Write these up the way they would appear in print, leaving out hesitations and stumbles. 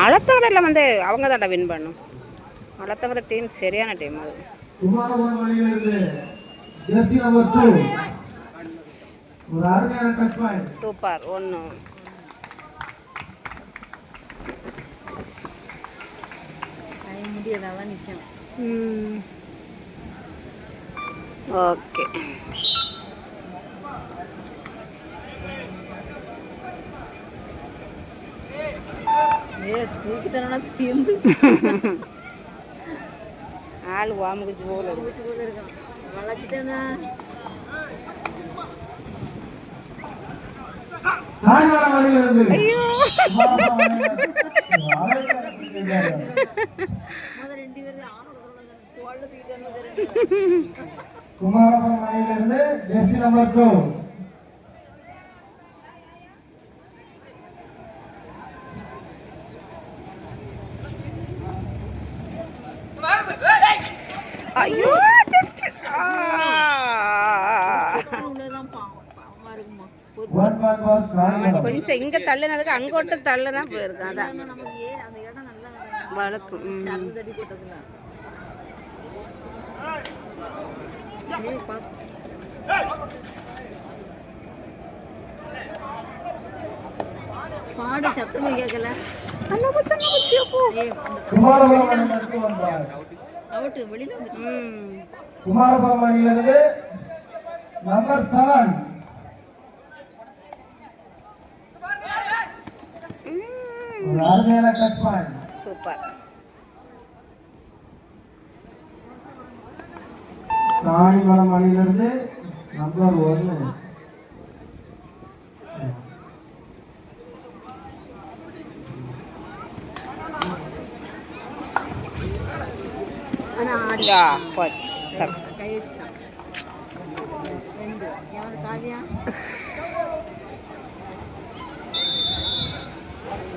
அளத்தவரில் வந்து அவங்க தான்டா வின் பண்ணும். அளத்தவர டீம் சரியான டீம் அது. சூப்பர். ஒன்று முடியதான் நிற்கும். ஓகே. தூக்கி தரனா தீர்ந்து ஆள் வாமுகுச்சு போல இருக்கான். வளர்ச்சிட்டேன்னா ஐயோ குமாரபுரம் அணியிலிருந்து ஜெர்சி நம்பர் 2 ஐயோ ஜஸ்ட் கொஞ்சம் இங்க தள்ளுனதுக்கு அங்கோட்டு தள்ளுனா போயிருக்கான். அதான் வழக்கம். பாடு சத்தமே கேட்கல. அவுட் வெளியில வந்து குமாரபுரம் அணியிலிருந்து நம்பர் 7 அருமையான கட் பாயிண்ட். சூப்பர். காணிமலம் அணியிலிருந்து நம்பர் 1 ஆடியா போச்சு. கை வச்சுட்டான். ரெண்டு யார் காவியா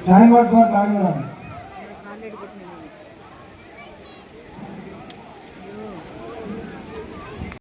டைம் அவுட் ஃபார் காணிமலம். கால் அடிக்கிட்டு